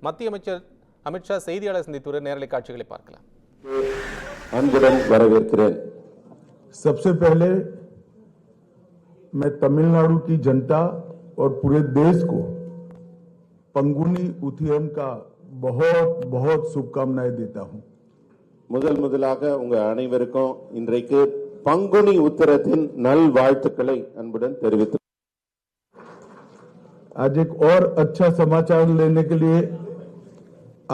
மத்திய அமைச்சர் அமித்ஷா செய்தியாளர் சந்தித்து நேரலை காட்சிகளை பார்க்கலாம். அன்புடன் வரவேற்கிறேன். सबसे पहले मैं तमिलनाडु की जनता और पूरे देश को पंगुनी उथियम का बहुत बहुत शुभकामनाएं देता हूं. முதலாக உங்க அனைவருக்கும் இன்றைக்கு பங்குனி உத்திரத்தின் நல்வாழ்த்துக்களை அன்புடன் தெரிவித்து आज एक और अच्छा समाचार लेने के लिए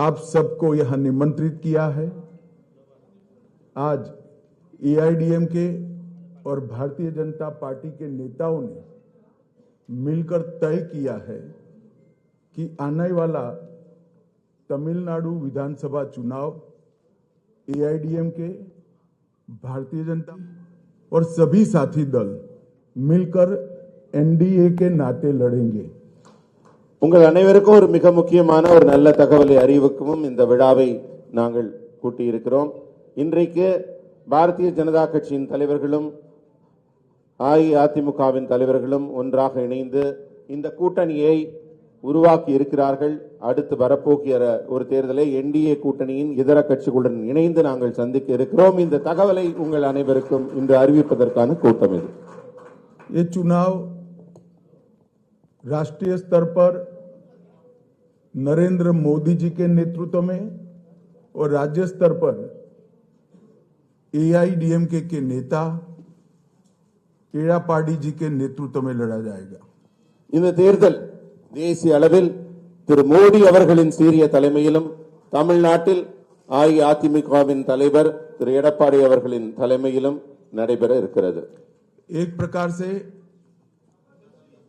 आप सबको यहां निमंत्रित किया है. आज एआईडीएमके और भारतीय जनता पार्टी के नेताओं ने मिलकर तय किया है कि आने वाला तमिलनाडु विधानसभा चुनाव एआईडीएमके, भारतीय जनता और सभी साथी दल मिलकर एनडीए के नाते लड़ेंगे. உங்கள் அனைவருக்கும் ஒரு மிக முக்கியமான ஒரு நல்ல தகவலை அறிவிக்கவும் இந்த விழாவை நாங்கள் கூட்டியிருக்கிறோம். இன்றைக்கு பாரதிய ஜனதா கட்சியின் தலைவர்களும் அஇஅதிமுகவின் தலைவர்களும் ஒன்றாக இணைந்து இந்த கூட்டணியை உருவாக்கி இருக்கிறார்கள். அடுத்து வரப்போகிற ஒரு தேர்தலை என்டிஏ கூட்டணியின் இதர கட்சிகளுடன் இணைந்து நாங்கள் சந்திக்க இருக்கிறோம். இந்த தகவலை உங்கள் அனைவருக்கும் இன்று அறிவிப்பதற்கான கூட்டம் இது. ये चुनाव राष्ट्रीय स्तर पर नरेंद्र मोदी जी के नेतृत्व में और राज्य स्तर पर एआईडीएमके के नेता एड़ापाडी जी के नेतृत्व में लड़ा जाएगा. இந்த தேர்தல் தேசிய அளவில் திரு மோடி அவர்களின் சீரிய தலைமையிலும் தமிழ்நாட்டில் அஇஅதிமுகவின் தலைவர் திரு எடப்பாடி அவர்களின் தலைமையிலும் நடைபெற இருக்கிறது. एक प्रकार से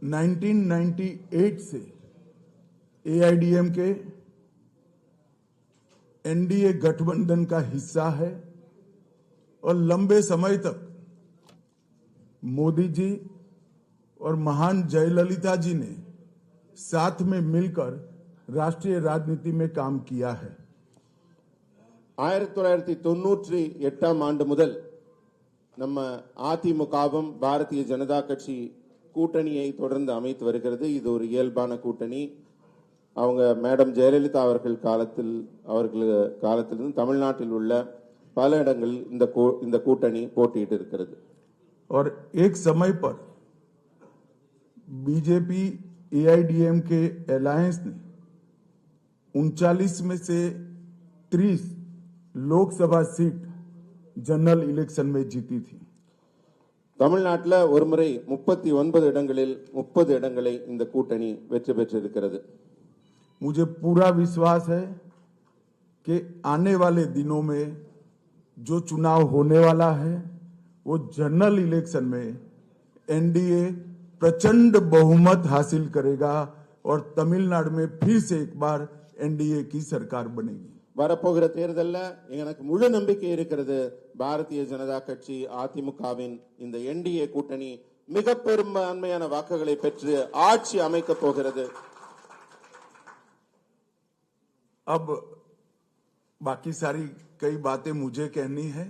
1998 से एआईडीएमके एनडीए गठबंधन का हिस्सा है और लंबे समय तक मोदी जी और महान जयललिता जी ने साथ में मिलकर राष्ट्रीय राजनीति में काम किया है. 1998 ஆண்டு முதல் நம்ம அதிமுகவும் பாரதிய ஜனதா கட்சி கூட்டணியை தொடர்ந்து அமைத்து வருகிறது. இது ஒரு இயல்பான கூட்டணி. அவங்க மேடம் ஜெயலலிதா அவர்கள் காலத்திலிருந்து தமிழ்நாட்டில் உள்ள பல இடங்களில் இந்த கூட்டணி போட்டியிட்டு இருக்கிறது. और एक समय पर बीजेपी एआईडीएम के अलायंस ने 39 में से 30 लोकसभा सीट जनरल इलेक्शन में जीती थी. தமிழ்நாட்டில் ஒரு முறை 39 இடங்களில் 30 இடங்களை இந்த கூட்டணி வெற்றி பெற்றிருக்கிறது. मुझे पूरा विश्वास है कि आने वाले दिनों में जो चुनाव होने वाला है वो जनरल इलेक्शन में एनडीए प्रचंड बहुमत हासिल करेगा और तमिलनाडु में फिर से एक बार एनडीए की सरकार बनेगी. வரப்போகிற தேர்தலில் எனக்கு முழு நம்பிக்கை இருக்கிறது. பாரதிய ஜனதா கட்சி அதிமுகவின் இந்த என்டிஏ கூட்டணி மிக பெரும்பான்மையான வாக்குகளை பெற்று ஆட்சி அமைக்க போகிறது. अब बाकी सारी कई बातें मुझे कहनी है,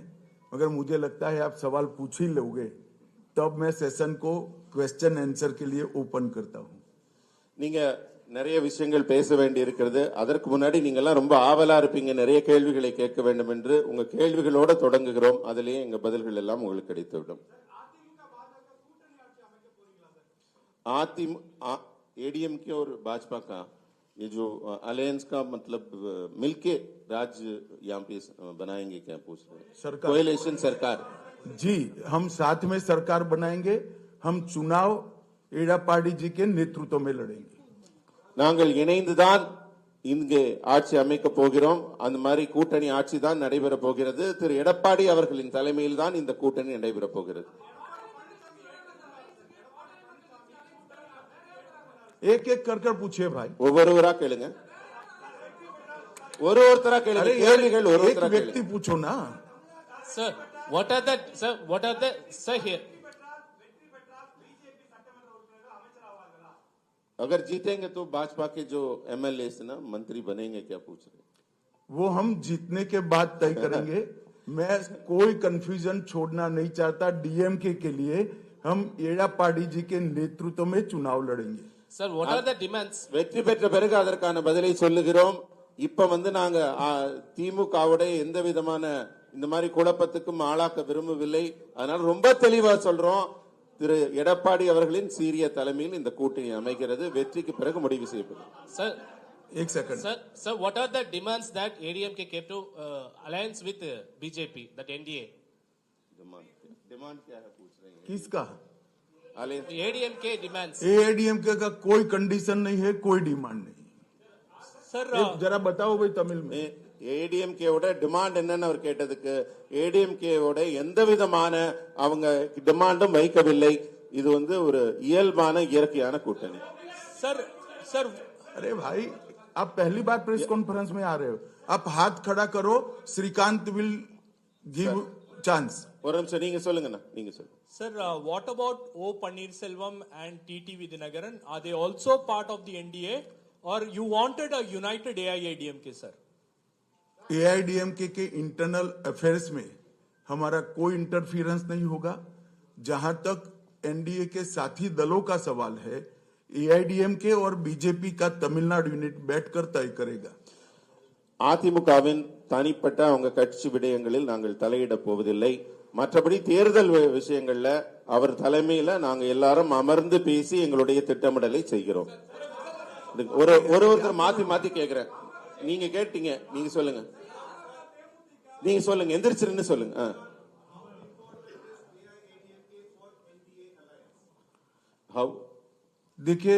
मगर मुझे लगता है आप सवाल पूछ ही लोगे तब मैं सेशन को क्वेश्चन आंसर के लिए ओपन करता हूं. நீங்க நிறைய விஷயங்கள் பேச வேண்டி இருக்கிறது. அதற்கு முன்னாடி நீங்க எல்லாம் ரொம்ப ஆவலா இருப்பீங்க, நிறைய கேள்விகளை கேட்க வேண்டும் என்று. உங்க கேள்விகளோட தொடங்குகிறோம். அதிலேயே எங்க பதில்கள் எல்லாம் உங்களுக்கு கிடைத்துவிடும். एडीएमके और भाजपा का ये जो अलायंस का मतलब मिलके राज्य यहाँ पे बनाएंगे क्या पूछ रहे हैं? सरकार, कोएलिशन सरकार. जी, हम साथ में सरकार बनाएंगे. हम चुनाव एड़ापाडी जी के नेतृत्व में लड़ेंगे. நாங்கள் இணைந்துதான் இங்கே ஆட்சி அமைக்க போகிறோம். அந்த மாதிரி கூட்டணி ஆட்சி தான் நடைபெற போகிறது. திரு எடப்பாடி அவர்களின் தலைமையில் தான் இந்த கூட்டணி நடைபெற போகிறது. एक एक कर पूछिए भाई. ஒவ்வொருவரா கேளுங்க. ஒருத்தரா கேளுங்க. கேள்விகள் ஒருத்தரா व्यक्ति पूछो ना. Sir, what are the sir here? अगर जीतेंगे तो भाजपा के जो एमएलए ना मंत्री बनेंगे क्या पूछ रहे? वो हम जीतने के बाद तय करेंगे. मैं कोई कंफ्यूजन छोड़ना नहीं चाहता. डीएमके के लिए हम एड़ापाडी जी के नेतृत्व में चुनाव लड़ेंगे. Sir, what are the demands? வெற்றி பெற்ற பிறகு அதற்கான பதிலை சொல்லுகிறோம். இப்ப நாங்க திமுகவுடைய எந்த விதமான இந்த மாதிரி குழப்பத்துக்கும் ஆளாக்க விரும்பவில்லை. அதனால ரொம்ப தெளிவா சொல்றோம். திரு எடப்பாடி அவர்களின் சீரிய தலைமையில் இந்த கூட்டணி அமைகிறது. வெற்றிக்கு பிறகு முடிவு செய்யப்படும். Sir, एक second sir, what are the demands that ADMK came to alliance with BJP, that NDA? Demand क्या है पूछ रहे हैं? किसका ADMK demands. एआईडीएमके का कोई कंडीशन नहीं है, कोई डिमांड नहीं. Sir, जरा बताओ भाई तमिल में. ஏடிஎம்கேவோட டிமாண்ட் என்னன்னு அவர் கேட்டதுக்கு ஏடிஎம்கேவோட எந்த விதமான அவங்க டிமாண்டும் வைக்கவில்லை. இது ஒரு இயல்பான இயற்கையான கூட்டணி. sir, अरे भाई आप पहली बार प्रेस कॉन्फ्रेंस में आ रहे हो, आप हाथ खड़ा करो. Shrikant will give chance. ஒரு நிமிஷம் நீங்க சொல்லுங்கண்ணா, நீங்க சொல்லுங்க. Sir, what about O Pannirselvam and TT Vidyanagaran? Are they also part of the NDA, or you wanted a united AIADMK, sir? AIADMK के इंटरनल अफेयर्स में हमारा कोई इंटरफियरेंस नहीं होगा. जहां तक एनडीए के साथी दलों का सवाल है, एआईडीएमके और बीजेपी का तमिलनाडु यूनिट बैठकर तय करेगा. அதிமுகவின் தனிப்பட்ட அவங்க கட்சி விடயங்களில் நாங்கள் தலையிட போவதில்லை. மற்றபடி தேர்தல் விஷயங்கள்ல அவர் தலைமையில நாங்க எல்லாரும் அமர்ந்து பேசி எங்களுடைய திட்டமிடலை செய்கிறோம். ஒருத்தர் மாத்தி மாத்தி கேக்குறேன். நீங்க கேட்டீங்க, நீங்க சொல்லுங்க, நீங்க சொல்லுங்க, எந்திரிச்சிருன்னு சொல்லுங்க. हाउ देखिए,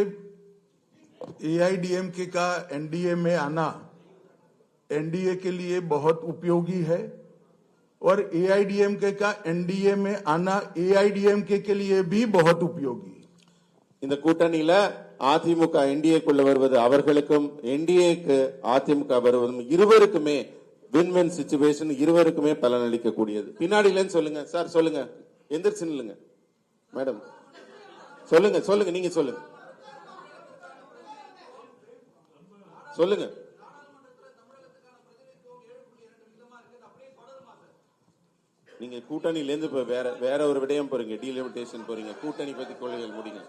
एआईडीएमके का एनडीए में आना एनडीए के लिए बहुत उपयोगी है, और एआईडीएमके का एनडीए में आना एआईडीएमके के लिए भी बहुत उपयोगी. இந்த கூட்டணியில அதிமுக என்டிஏக்குள்ள வருவது அவர்களுக்கும் என்டிஏக்கு அதிமுக வருவதும் இருவருக்குமே வின் வின் சிச்சுவேஷன், இருவருக்குமே பலனளிக்க கூடியது. பின்னாடியிலன்னு சொல்லுங்க சார், சொல்லுங்க, எந்திரிச்சு நில்லுங்க மேடம், சொல்லுங்க சொல்லுங்க, நீங்க சொல்லுங்க சொல்லுங்க. நீங்க கூட்டணியில இருந்து இப்ப வேற ஒரு விடயம் போறீங்க, டீலிமிட்டேஷன் போறீங்க. கூட்டணி பத்தி கொள்கைகள் முடிங்க.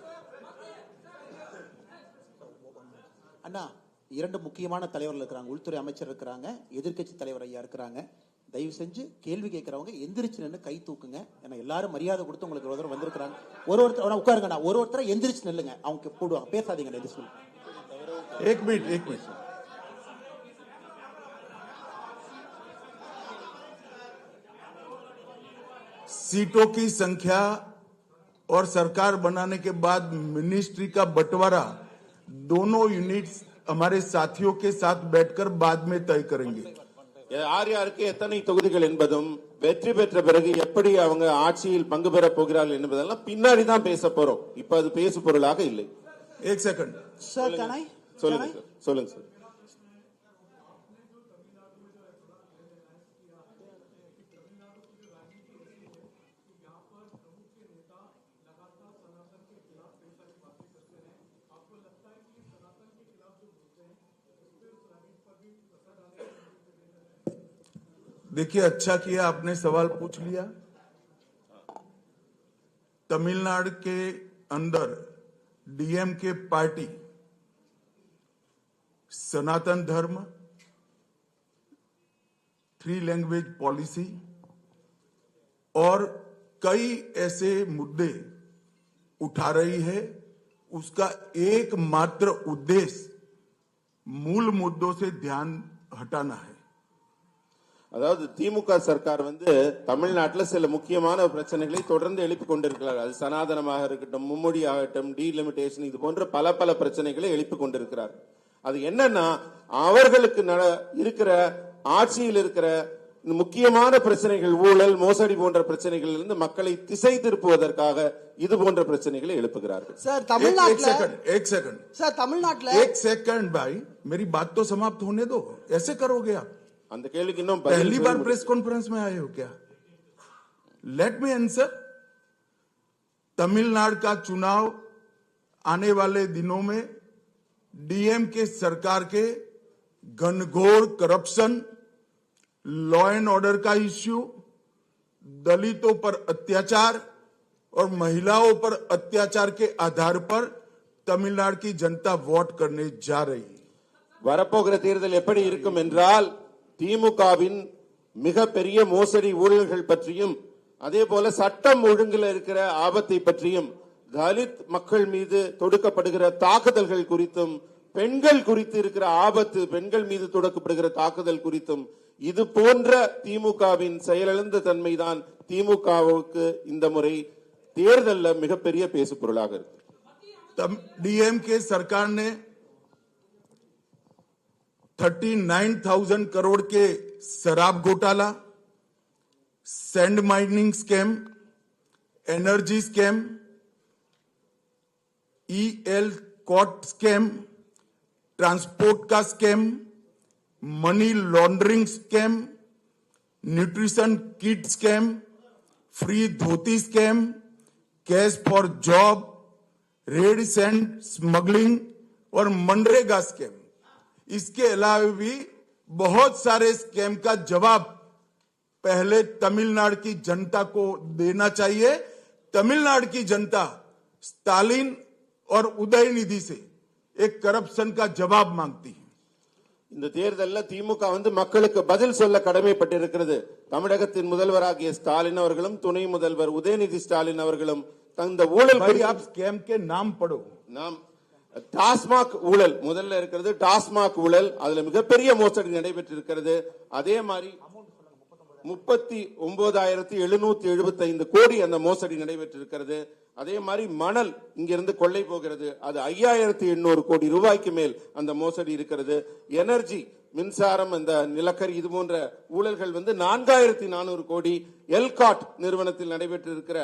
அண்ணா, இரண்டு முக்கியமான தலைவர்கள் இருக்கிறாங்க. உள்துறை அமைச்சர் இருக்கிறாங்க, எதிர்க்கட்சி தலைவர் ஐயா இருக்கிறாங்க. தயவு செஞ்சு கேள்வி கேட்கறவங்க எந்திரிச்சு நின்று கை தூக்குங்க. ஏன்னா எல்லாரும் மரியாதை கொடுத்து உங்களுக்கு ஒரு வந்திருக்கிறாங்க. ஒருத்தர் உட்காருங்க, ஒருத்தரை எந்திரிச்சு நில்லுங்க. அவங்க போடுவாங்க, பேசாதீங்க. एक मिनट. सीटों की संख्या और सरकार बनाने के बाद मिनिस्ट्री का बंटवारा दोनों यूनिट्स हमारे साथियों के साथ बैठकर बाद में तय करेंगे. யார் யாருக்கு எத்தனை தொகுதிகள் என்பதும் வெற்றி பெற்ற பிறகு எப்படி அவங்க ஆட்சியில் பங்கு பெற போகிறார்கள் என்பதெல்லாம் பின்னாடி தான் பேச போறோம். இப்ப அது பேசு பொருளாக இல்லை. एक सेकंड சொல்லுங்க சார், சொல்லுங்க சார். देखिए, अच्छा किया आपने सवाल पूछ लिया. तमिलनाडु के अंदर डीएमके पार्टी सनातन धर्म, 3 लैंग्वेज पॉलिसी और कई ऐसे मुद्दे उठा रही है. उसका एकमात्र उद्देश्य मूल मुद्दों से ध्यान हटाना है. அதாவது திமுக சர்க்கார் தமிழ்நாட்டில் சில முக்கியமான பிரச்சனைகளை தொடர்ந்து எழுப்பி கொண்டிருக்கிறார். அது சனாதனமாக இருக்கட்டும், மும்மொழி ஆகட்டும், டீலிமிட்டேஷன், இது போன்ற பல பிரச்சனைகளை எழுப்பி கொண்டிருக்கிறார். அது என்னன்னா, அவர்களுக்கு இருக்கிற ஆட்சியில் இருக்கிற முக்கியமான பிரச்சனைகள், ஊழல், மோசடி போன்ற பிரச்சனைகள் இருந்து மக்களை திசை திருப்புவதற்காக இது போன்ற பிரச்சனைகளை எழுப்புகிறார்கள். சார், தமிழ்நாட்டில் एक सेकंड भाई, मेरी बात तो समाप्त होने दो. ऐसे करोगे आप? அந்த கேள்விக்கு இன்னும் पहली बार प्रेस कॉन्फ्रेंस में आए हो क्या? Let me answer. तमिलनाडु का चुनाव आने वाले दिनों में डीएमके सरकार के घनघोर करप्शन, लॉ एंड ऑर्डर का इश्यू, दलितों पर अत्याचार और महिलाओं पर अत्याचार के आधार पर तमिलनाडु की जनता वोट करने जा रही है। வரப்போகிற தேர்தல் எப்படி இருக்கும் என்றால் திமுகவின் மிகப்பெரிய மோசடி ஊழல்கள் பற்றியும் அதே போல சட்டம் ஒழுங்கில் இருக்கிற ஆபத்தை பற்றியும் தலித் மக்கள் மீது தொடுக்கப்படுகிற தாக்குதல்கள் குறித்தும் பெண்கள் குறித்து இருக்கிற ஆபத்து பெண்கள் மீது தொடுக்கப்படுகிற தாக்குதல் குறித்தும் இது போன்ற திமுகவின் செயலிழந்த தன்மைதான் திமுகவுக்கு இந்த முறை தேர்தலில் மிகப்பெரிய பேசு பொருளாக இருக்கு. डीएमके सरकार ने 39,000 करोड़ के शराब घोटाला, sand mining scam, energy scam, EL court scam, transport का scam, money laundering scam, nutrition kit scam, free dhoti scam, cash for job, red sand smuggling और मनरेगा स्कैम। इसके अलावा भी बहुत सारे स्कैम का जवाब पहले तमिलनाडु की जनता को देना चाहिए। तमिलनाडु की जनता स्टालिन और उदयनिधि से एक करप्शन का जवाब मांगती है। இந்த தேர்தலில் திமுக மக்களுக்கு பதில் சொல்ல கடமைப்பட்டிருக்கிறது. தமிழகத்தின் முதல்வராகிய ஸ்டாலின் அவர்களும் துணை முதல்வர் உதயநிதி ஸ்டாலின் அவர்களும் தந்த ஊழல் आप स्कैम के नाम पढ़ो। நாம் டாஸ்மாக் ஊழல் முதல்ல இருக்கிறது. டாஸ்மாக் ஊழல் அதுல மிகப்பெரிய மோசடி நடைபெற்றிருக்கிறது. அதே மாதிரி 39,775 கோடி அந்த மோசடி நடைபெற்றிருக்கிறது. அதே மாதிரி மணல் இங்கிருந்து கொள்ளை போகிறது, அது 5,800 கோடி ரூபாய்க்கு மேல் அந்த மோசடி இருக்கிறது. எனர்ஜி மின்சாரம், அந்த நிலக்கரி, இது போன்ற ஊழல்கள் 4,400 கோடி. எல்காட் நிறுவனத்தில் நடைபெற்றிருக்கிற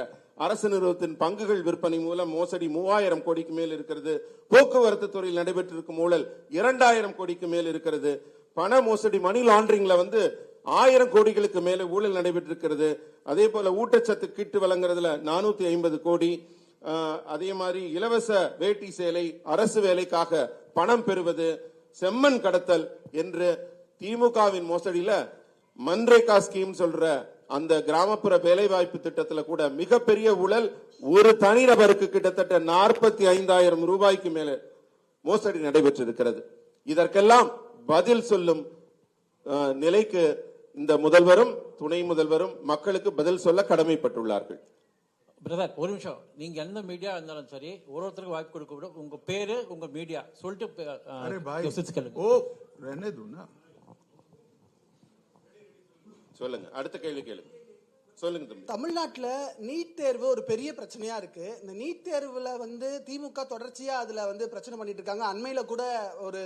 அரசு நிறுவனத்தின் பங்குகள் விற்பனை மூலம் மோசடி 3,000 கோடிக்கு மேல் இருக்கிறது. போக்குவரத்து துறையில் நடைபெற்றிருக்கும் ஊழல் 2,000 கோடிக்கு மேல் இருக்கிறது. பண மோசடி மணி லாண்டரிங்ல 1,000 கோடிகளுக்கு மேல ஊழல் நடைபெற்றிருக்கிறது. அதே போல ஊட்டச்சத்து கிட்டு வழங்குறதுல 450 கோடி. அதே மாதிரி இலவச வேட்டி சேலை, அரசு வேலைக்காக பணம் பெறுவது, செம்மண் கடத்தல் என்று திமுகவின் மோசடியில மன்ரேகா ஸ்கீம் சொல்ற அந்த கிராமப்புற வேலைவாய்ப்பு திட்டத்துல கூட மிகப்பெரிய ஊழல். ஒரு தனிநபருக்கு கிட்டத்தட்ட 45,000 ரூபாய்க்கு மேல மோசடி நடைபெற்றிருக்கிறது. இதற்கெல்லாம் பதில் சொல்லும் நிலைக்கு இந்த முதல்வரும் துணை முதல்வரும் மக்களுக்கு பதில் சொல்ல கடமைப்பட்டுள்ளார்கள். பிரதர் ஒரு நிமிஷம், நீங்க எந்த மீடியா இருந்தாலும் சரி ஒருத்தருக்கு வாய்ப்பு கொடுக்க விட உங்க பேரு உங்க மீடியா சொல்லிட்டு रहने दो ना. சொல்லுங்க, அடுத்த கேள்வி கேளுங்க. சொல்லுங்க தம்பி. தமிழ்நாட்டுல நீட் தேர்வு ஒரு பெரிய பிரச்சனையா இருக்கு. இந்த நீட் தேர்வுல திமுக தொடர்ச்சியா அதுல பிரச்சனை பண்ணிட்டு இருக்காங்க. அண்மையில கூட ஒரு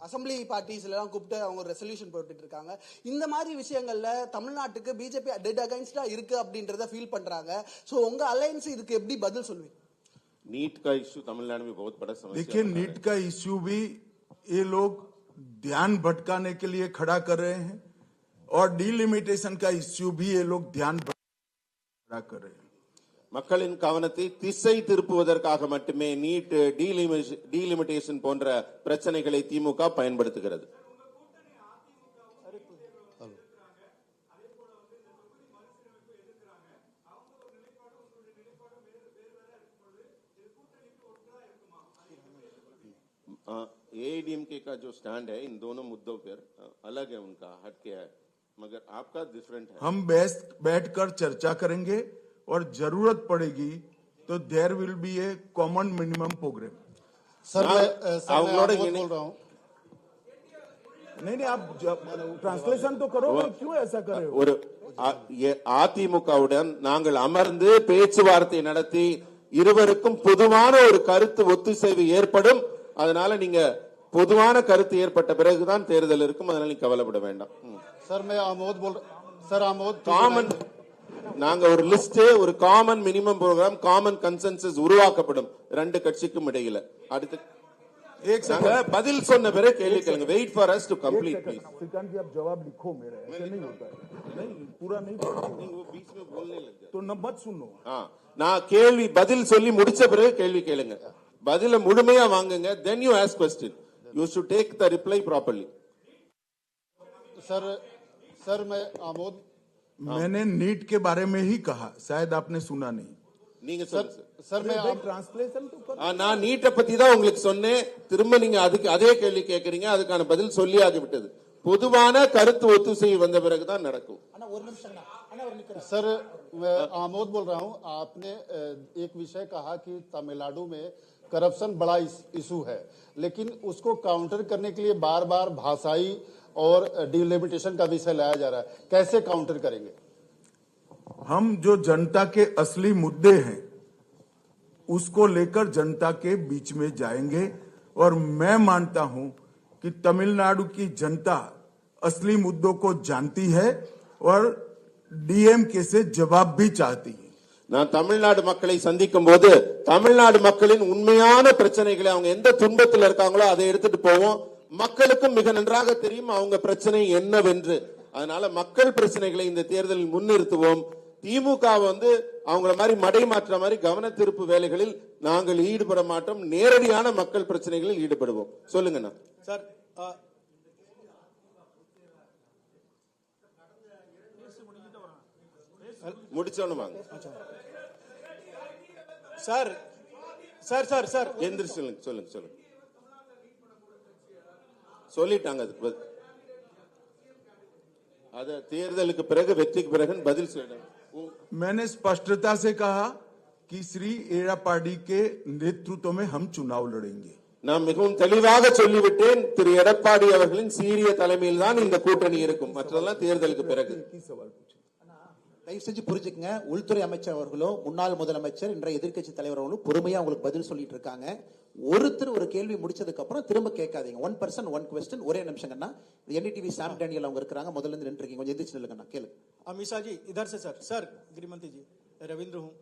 அசம்பிளி பார்ட்டிஸ் எல்லாம் கூப்பிட்டு அவங்க ரெசல்யூஷன் போட்டுட்டு இருக்காங்க. இந்த மாதிரி விஷயங்கள்ல தமிழ்நாட்டுக்கு பிஜேபி டெட் அகைன்ஸ்டா இருக்கு அப்படின்றத ஃபீல் பண்றாங்க. சோ உங்க அலையன்ஸ் இதுக்கு எப்படி பதில் சொல்லுவீங்க? नीट का इश्यू तमिलनाडु में बहुत बड़ा समस्या। देखिए, नीट का इश्यू भी ये लोग ध्यान भटकाने के लिए खड़ा कर रहे हैं और डीलिमिटेशन का इश्यू भी ये लोग ध्यान खड़ा कर रहे हैं. மக்களின் கவனத்தை திசை திருப்புவதற்காக மட்டுமே நீட், டீலிமிட்டேஷன் போன்ற பிரச்சனைகளை திமுக பயன்படுத்துகிறது. एआईडीएमके का जो स्टैंड है इन दोनों मुद्दों पर अलग है, उनका हटके है, मगर आपका डिफरेंट है. हम बैठकर चर्चा करेंगे और जरूरत पड़ेगी तो there will be a common minimum program. Sir मैं बोल रहा हूँ. नहीं, आप ट्रांसलेशन तो करो, क्यों ऐसा कर रहे हो? ஒரு அதிமுகவுடன் நாங்கள் அமர்ந்து பேச்சுவார்த்தை நடத்தி இருவருக்கும் பொதுவான ஒரு கருத்து ஒத்துசைவு ஏற்படும். அதனால நீங்க பொதுவான கருத்து ஏற்பட்ட பிறகுதான் தேர்தல் இருக்கும். அதனால நீங்க கவலைப்பட வேண்டாம். சார் मैं आमोद बोल रहा सर आमोद காமன் நாங்க ஒரு லிஸ்ட், ஒரு common minimum program, common consensus உருவாக்கப்படும் ரெண்டு கட்சிக்கும் இடையில. அடுத்து பதில் சொன்ன பிறகு கேள்வி கேளுங்க. Wait for us to complete please. Shrikant ji, आप जवाब लिखो मेरा, ऐसे नहीं होता है. नहीं, पूरा नहीं नहीं, वो बीच में बोलने लग गया तो न मत सुनो. நான் கேள்வி பதில் சொல்லி முடிச்ச பிறகு கேள்வி கேளுங்க. பதில முழுமையா வாங்குங்க. then you ask question. you should take the reply properly. Sir मैं आमोद मैंने नीट के बारे में ही कहा, शायद आपने सुना नहीं. நீங்க சொல்லுங்க சார். सर मैं आम- ट्रांसलेशन तो कर நான் நீட்டை பத்தி தான் உங்களுக்கு சொன்னேன். திரும்ப நீங்க அதுக்கு அதே கேள்வி கேட்கறீங்க. அதுக்கான பதில் சொல்லியாகி விட்டது. பொதுவான கருத்து ஒத்துசை வந்த பிறகுதான் நடக்கும். அண்ணா ஒரு நிமிஷம் அண்ணா. அண்ணா ஒரு நிக்கிறேன். सर मैं आमोद बोल रहा हूं। आपने एक विषय कहा कि तमिलनाडु में करप्शन बड़ा इशू है, लेकिन उसको काउंटर करने के लिए बार बार भाषाई और डिलिमिटेशन का विषय लाया जा रहा है। कैसे काउंटर करेंगे? हम जो जनता के असली मुद्दे हैं उसको लेकर जनता के बीच में जाएंगे और मैं मानता हूं कि तमिलनाडु की जनता असली मुद्दों को जानती है और डीएमके से जवाब भी चाहती है। நான் தமிழ்நாடு மக்களை சந்திக்கும் போது தமிழ்நாடு மக்களின் உண்மையான பிரச்சனைகளை அவங்க எந்த துன்பத்தில் இருக்காங்களோ அதை எடுத்துட்டு போவோம். மக்களுக்கும் மிக நன்றாக தெரியும் அவங்க பிரச்சனை என்னவென்று. அதனால மக்கள் பிரச்சனைகளை இந்த தேர்தலில் முன்னிறுத்துவோம். திமுக அவங்கள மாதிரி மடை மாற்ற மாதிரி கவன திருப்பு வேலைகளில் நாங்கள் ஈடுபட மாட்டோம். நேரடியான மக்கள் பிரச்சனைகளில் ஈடுபடுவோம். சொல்லுங்கண்ணா. சார் முடிச்சோன்னு வாங்க சார் சார் சார் சார் எந்திரிச்சு சொல்லுங்க சொல்லுங்க. சொல்லிட்டாங்க அதுக்கு பதில். அத தேர்தலுக்கு பிறகு வெற்றிக்கு பிறகு பதில் சொல்லுங்க. मैंने स्पष्टता से कहा कि श्री एड़ापाडी के नेतृत्व में हम चुनाव लड़ेंगे। நான் மிகவும் தெளிவாக சொல்லிவிட்டேன். திரு எடப்பாடி அவர்களின் சீரிய தலைமையில் தான் இந்த கூட்டணி இருக்கும். மற்றதெல்லாம் தேர்தலுக்கு பிறகு. தயவு செஞ்சு புரிஞ்சுக்கங்க. உள்துறை அமைச்சர் அவர்களோ முன்னாள் முதலமைச்சர் இன்றைய எதிர்க்கட்சி தலைவர் அவர்களும் பொறுமையா உங்களுக்கு பதில் சொல்லிட்டு இருக்காங்க. ஒருத்தர் ஒரு கேள்வி முடிச்சதுக்கு அப்புறம் திரும்ப கேட்காதீங்க. 1 person 1 question. ஒரே நிமிஷங்கண்ணா. என்டிடிவி சாம் டேனியல் அவங்க இருக்காங்க. முதல்ல இருந்து நின்று இருக்கீங்க. கொஞ்சம் எந்திரிச்சு நில்லுங்கண்ணா. கேளுங்க. अमीषा जी इधर से सर गृहमंत्री जी रविंद्र हूँ।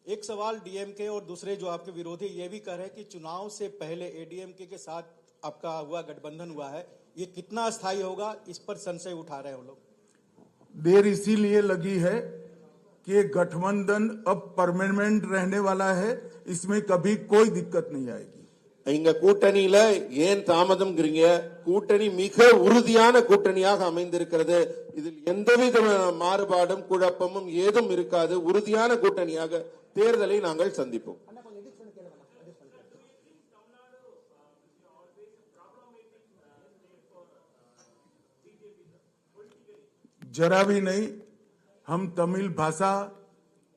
एक सवाल डीएमके और दूसरे जो आपके विरोधी ये भी कह रहे हैं कि चुनाव से पहले एडीएमके के साथ आपका गठबंधन हुआ है, ये कितना अस्थायी होगा, इस पर संशय उठा रहे हैं वो लोग। देर इसीलिए लगी है कि ये गठबंधन अब परमानेंट रहने वाला है, इसमें कभी कोई दिक्कत नहीं आएगी। இங்க கூட்டணியில ஏன் தாமதம்ங்கிறீங்க? கூட்டணி மிக உறுதியான கூட்டணியாக அமைந்திருக்கிறது. இதில் எந்தவித மாறுபாடும் குழப்பமும் ஏதும் இருக்காது. உறுதியான கூட்டணியாக தேர்தலை நாங்கள் சந்திப்போம். जरा भी नहीं। हम तमिल भाषा,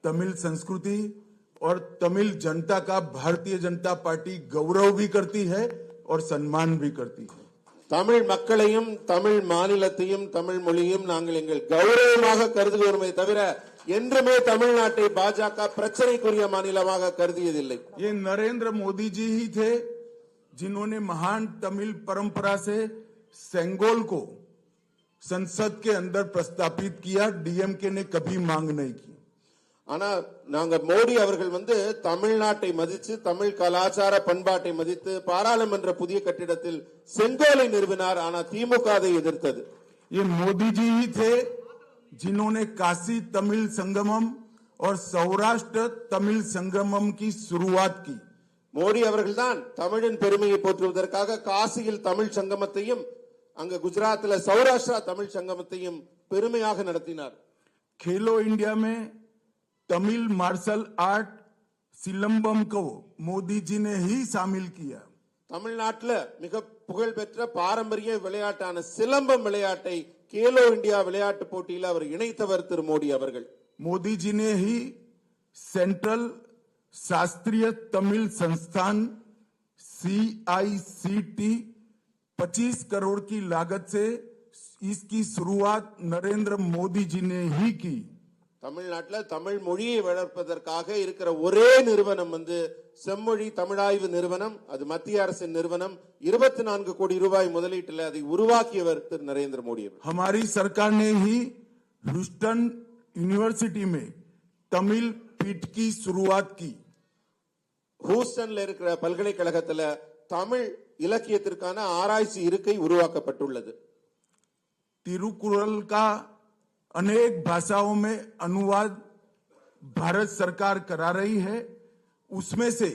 तमिल संस्कृति और तमिल जनता का भारतीय जनता पार्टी गौरव भी करती है और सम्मान भी करती है। தமிழ் மக்களையும் தமிழ் மாநிலத்தையும் தமிழ் மொழியும் நாங்கள் எங்கள் கௌரவமாக கருதுகிறோமே தவிர என்றுமே தமிழ்நாட்டை பாஜக பிரச்சனைக்குரிய மாநிலமாக கருதியதில்லை. ये नरेंद्र मोदी जी ही थे जिन्होंने महान तमिल परंपरा से सेंगोल को संसद के अंदर प्रस्तापित किया। डीएमके ने कभी मांग नहीं की। ஆனா நாங்க மோடி அவர்கள் தமிழ்நாட்டை மதித்து தமிழ் கலாச்சார பண்பாட்டை மதித்து பாராளுமன்ற புதிய கட்டிடத்தில் செங்கோலை நிறுவினார். ஆனா திமுக அதை எதிர்த்தது. ये मोदी जी ही थे जिन्होंने काशी तमिल संगमम और सौराष्ट्र तमिल संगमम की शुरुआत की। மோடி அவர்கள்தான் தமிழின் பெருமையை போற்றுவதற்காக காசியில் தமிழ் சங்கமத்தையும் அங்க குஜராத்ல சௌராஷ்டிரா தமிழ் சங்கமத்தையும் பெருமையாக நடத்தினார். खेलो इंडिया में तमिल मार्शल आर्ट सिलंबम को मोदी जी ने ही शामिल किया। தமிழ்நாட்டில் மிக புகழ்பெற்ற பாரம்பரிய விளையாட்டான சிலம்பம் விளையாட்டை கேலோ இந்தியா விளையாட்டு போட்டியில் அவர் இணைத்தவர் திரு மோடி அவர்கள். मोदी जी ने ही सेंट्रल शास्त्रीय तमिल संस्थान CICT 25 करोड़ की लागत से इसकी शुरुआत नरेंद्र मोदी जी ने ही की। தமிழ்நாட்டில் தமிழ் மொழியை வளர்ப்பதற்காக இருக்கிற ஒரே நிறுவனம் செம்மொழி தமிழாய்வு நிறுவனம். அது மத்திய அரசின் நிறுவனம். 24 கோடி ரூபாய் முதலீட்டில் அதை உருவாக்கியவர் திரு நரேந்திர மோடி அவர். हमारी सरकार ने ही ह्यूस्टन यूनिवर्सिटी में तमिल पीठ की शुरुआत की। ஹூஸ்டன்ல இருக்கிற பல்கலைக்கழகத்தில் தமிழ் இலக்கியத்திற்கான ஆராய்ச்சி இருக்கை உருவாக்கப்பட்டுள்ளது. तिरुकुरल का अनेक भाषाओं में अनुवाद भारत सरकार करा रही है। उसमें से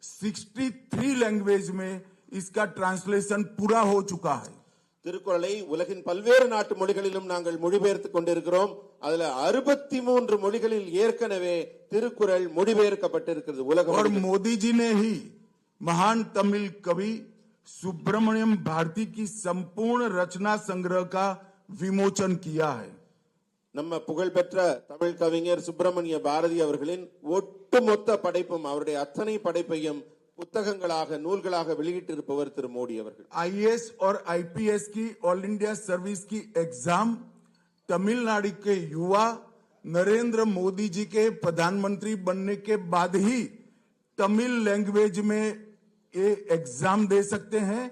63 लैंग्वेज में इसका ट्रांसलेशन पूरा हो चुका है. திருக்குறளை உலகின் பல்வேறு நாட்டு மொழிகளிலும் நாங்கள் மொழிபெயர்த்துக் கொண்டிருக்கிறோம். அதுல 63 மொழிகளில் ஏற்கனவே திருக்குறள் மொழிபெயர்க்கப்பட்டிருக்கிறது உலகம். और मोदी जी ने ही महान तमिल कवि सुब्रमण्यम भारती की संपूर्ण रचना संग्रह का विमोचन किया है. நம்ம புகழ்பெற்ற தமிழ் கவிஞர் சுப்பிரமணிய பாரதி அவர்களின் ஒட்டுமொத்த படைப்பும் அவருடைய அத்தனை படைப்பையும் புத்தகங்களாக நூல்களாக வெளியிட்டிருப்பவர் திரு மோடி அவர்கள். आईएएस और आईपीएस की ऑल इंडिया सर्विस की एग्जाम तमिलनाडु के युवा नरेंद्र मोदी जी के प्रधानमंत्री बनने के बाद ही तमिल लैंग्वेज में ये एग्जाम दे सकते हैं.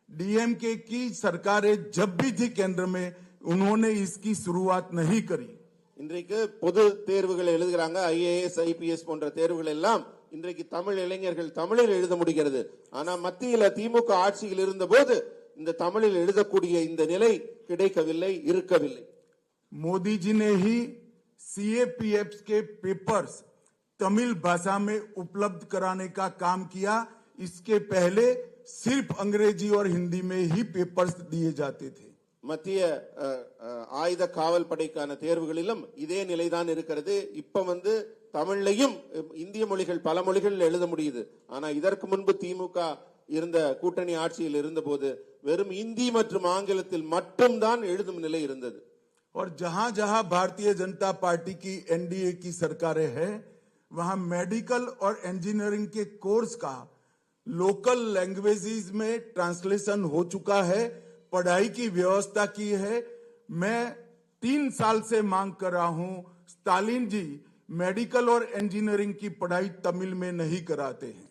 डीएमके की सरकारें जब भी थी केंद्र में उन्होंने इसकी शुरुआत नहीं करी. இன்றைக்கு பொது தேர்வுகள் எழுதுகிறாங்க. ஐஏஎஸ் ஐபிஎஸ் போன்ற தேர்வுகள் எல்லாம் இன்றைக்கு தமிழ் இளைஞர்கள் தமிழில் எழுத முடிகிறது. ஆனா மத்தியில திமுக ஆட்சியில் இருந்த போது இந்த தமிழில் எழுதக்கூடிய இந்த நிலை கிடைக்கவில்லை, இருக்கவில்லை. मोदी जी ने ही सीएपीएफ के पेपर्स तमिल भाषा में उपलब्ध कराने का काम किया. इसके पहले सिर्फ अंग्रेजी और हिंदी में ही पेपर्स दिए जाते थे. மத்திய ஆயுத காவல் படைக்கான தேர்வுகளிலும் இதே நிலைதான் இருக்கிறது. இப்ப தமிழ்லையும் இந்திய மொழிகள் பல மொழிகளில் எழுத முடியுது. ஆனா இதற்கு முன்பு திமுக இருந்த கூட்டணி ஆட்சியில் இருந்தபோது வெறும் இந்தி மற்றும் ஆங்கிலத்தில் மட்டும்தான் எழுதும் நிலை இருந்தது. और जहां जहां भारतीय जनता पार्टी की एनडीए की सरकारें हैं वहां मेडिकल और इंजीनियरिंग के कोर्स का लोकल लैंग्वेजेस में ट्रांसलेशन हो चुका है. पढ़ाई की व्यवस्था की है. मैं 3 साल से मांग कर रहा हूं, स्टालिन जी मेडिकल और इंजीनियरिंग की पढ़ाई तमिल में नहीं कराते हैं.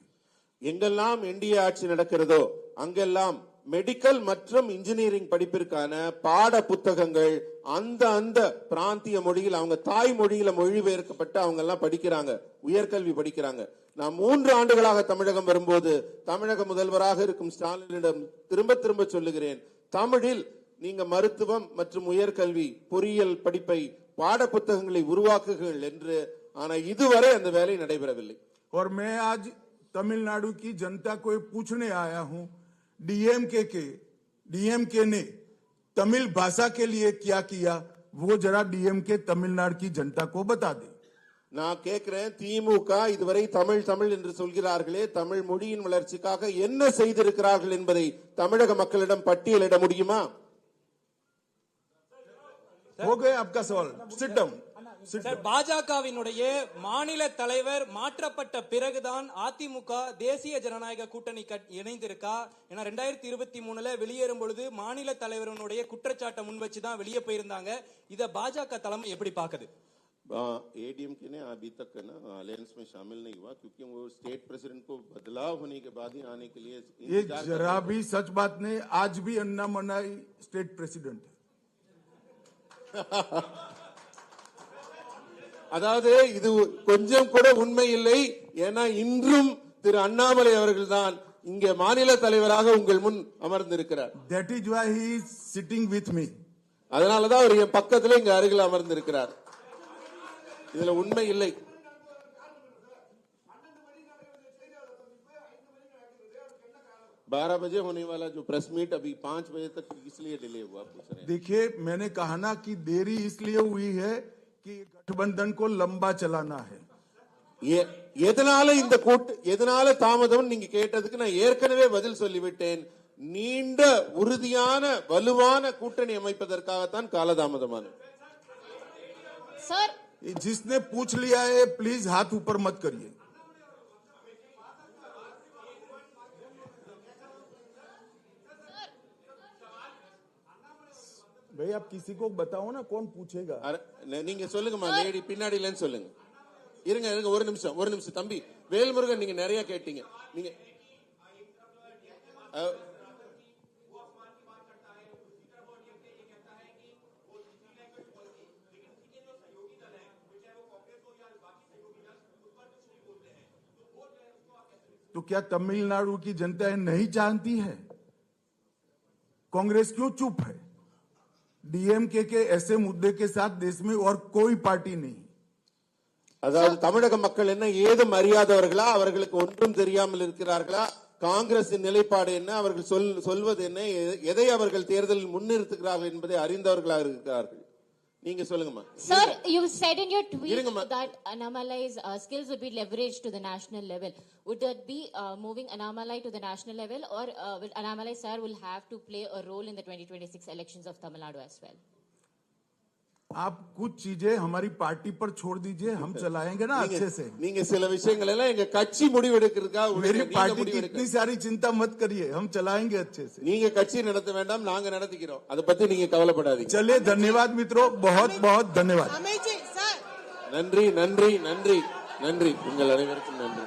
எங்கெல்லாம் என்டிஏ ஆட்சி நடக்கிறதோ அங்கெல்லாம் மெடிக்கல் மற்றும் இன்ஜினியரிங் படிப்பிற்கான பாட புத்தகங்கள் அந்த பிராந்திய மொழியில் அவங்க தாய் மொழியில மொழிபெயர்க்கப்பட்டு அவங்க எல்லாம் படிக்கிறாங்க, உயர்கல்வி படிக்கிறாங்க. நான் 3 ஆண்டுகளாக தமிழகம் வரும்போது தமிழக முதல்வராக இருக்கும் ஸ்டாலினிடம் திரும்ப திரும்ப சொல்லுகிறேன், தமிழில் நீங்க மருத்துவம் மற்றும் உயர்கல்வி பொறியியல் படிப்பை பாட புத்தகங்களை உருவாக்குங்கள் என்று. ஆனா இதுவரை அந்த வேலை நடைபெறவில்லை. और मैं आज तमिलनाडु की जनता को पूछने आया हूं, डीएमके ने तमिल भाषा के लिए क्या किया वो जरा डीएमके तमिलनाडु की जनता को बता दे. நான் கேட்கிறேன், திமுக இதுவரை தமிழ் தமிழ் என்று சொல்கிறார்களே, தமிழ் மொழியின் வளர்ச்சிக்காக என்ன செய்திருக்கிறார்கள் என்பதை தமிழக மக்களிடம் பட்டியலிட முடியுமா? हो गए आपका सवाल. Sit down. சார், பாஜகவினுடைய மாநில தலைவர் மாற்றப்பட்ட பிறகுதான் அதிமுக தேசிய ஜனநாயக கூட்டணி இணைந்திருக்கா? ஏன்னா 2023 வெளியேறும் பொழுது மாநில தலைவருடைய குற்றச்சாட்டை முன் வச்சுதான் வெளியே போயிருந்தாங்க. இத பாஜக தலைமை எப்படி பாக்குது? एडीएमके ने अभी तक अलायंस में शामिल नहीं हुआ क्योंकि वो स्टेट प्रेसिडेंट को बदलाव होने के बाद ही आने के लिए ये जरा भी सच बात नहीं. आज भी अन्ना मनाई स्टेट प्रेसिडेंट है. அதாவது இது கொஞ்சம் கூட உண்மை இல்லை. ஏன்னா இன்றும் திரு அண்ணாமலை அவர்கள் தான் இங்கே மாநில தலைவராக உங்கள் முன் அமர்ந்திருக்கிறார். That is why he is sitting with me. அதனாலதான் அவர் என் பக்கத்துல இங்க அருகில் அமர்ந்திருக்கிறார். இதுல உண்மை இல்லை. बारह बजे होने वाला जो प्रेस मीट अभी 5 बजे तक इसलिए डिले हुआ. देखिए, मैंने कहा ना कि देरी इसलिए हुई है कि गठबंधन को लंबा चलाना है. எதனால தாமதம் நீங்க கேட்டதுக்கு நான் ஏற்கனவே பதில் சொல்லிவிட்டேன். நீண்ட உறுதியான வலுவான கூட்டணி அமைப்பதற்காகத்தான் காலதாமதமானது. सर, जिसने पूछ लिया है प्लीज हाथ ऊपर मत करिए. भाई आप किसी को बताओ ना, कौन पूछेगा? நீங்க சொல்லுங்கம்மா, லேடி பின்னாடில இருந்து சொல்லுங்க. இருங்க ஒரு நிமிஷம் தம்பி வேல்முருகன், நீங்க நிறைய கேட்டீங்க. நீங்க तो क्या तमिलनाडु की जनता नहीं जानती है? कांग्रेस क्यों चुप है? डीएमके के ऐसे मुद्दे के साथ देश में और कोई पार्टी नहीं. அதாவது தமிழக மக்கள் என்ன ஏதும் அறியாதவர்களா, அவர்களுக்கு ஒன்றும் தெரியாமல் இருக்கிறார்களா? காங்கிரசின் நிலைப்பாடு என்ன, அவர்கள் சொல்வது என்ன, எதை அவர்கள் தேர்தலில் முன்னிறுத்துகிறார்கள் என்பதை அறிந்தவர்களாக இருக்கிறார்கள். நீங்க சொல்லுங்கம்மா. Sir, you said in your tweet that Annamalai's skills would be leveraged to the national level. Would that be moving Annamalai to the national level, or will Annamalai sir will have to play a role in the 2026 elections of Tamil Nadu as well? आप कुछ चीजें हमारी party पर छोड़ दीजिए, हम चलाएंगे ना अच्छे से. நீங்க சில விஷயங்கள் எல்லாம் எங்க கட்சி முடிவெடுக்கிறதுக்காக मेरी पार्टी की इतनी सारी चिंता मत करिए, हम चलाएंगे अच्छे से. நீங்க கட்சி நடத்த வேண்டாம், நாங்க நடத்திக்கிறோம். அதை பத்தி நீங்க கவலைப்படாதீங்க. चलिए, धन्यवाद मित्रों, बहुत बहुत धन्यवाद. நன்றி நன்றி நன்றி நன்றி, உங்கள் அனைவருக்கும் நன்றி.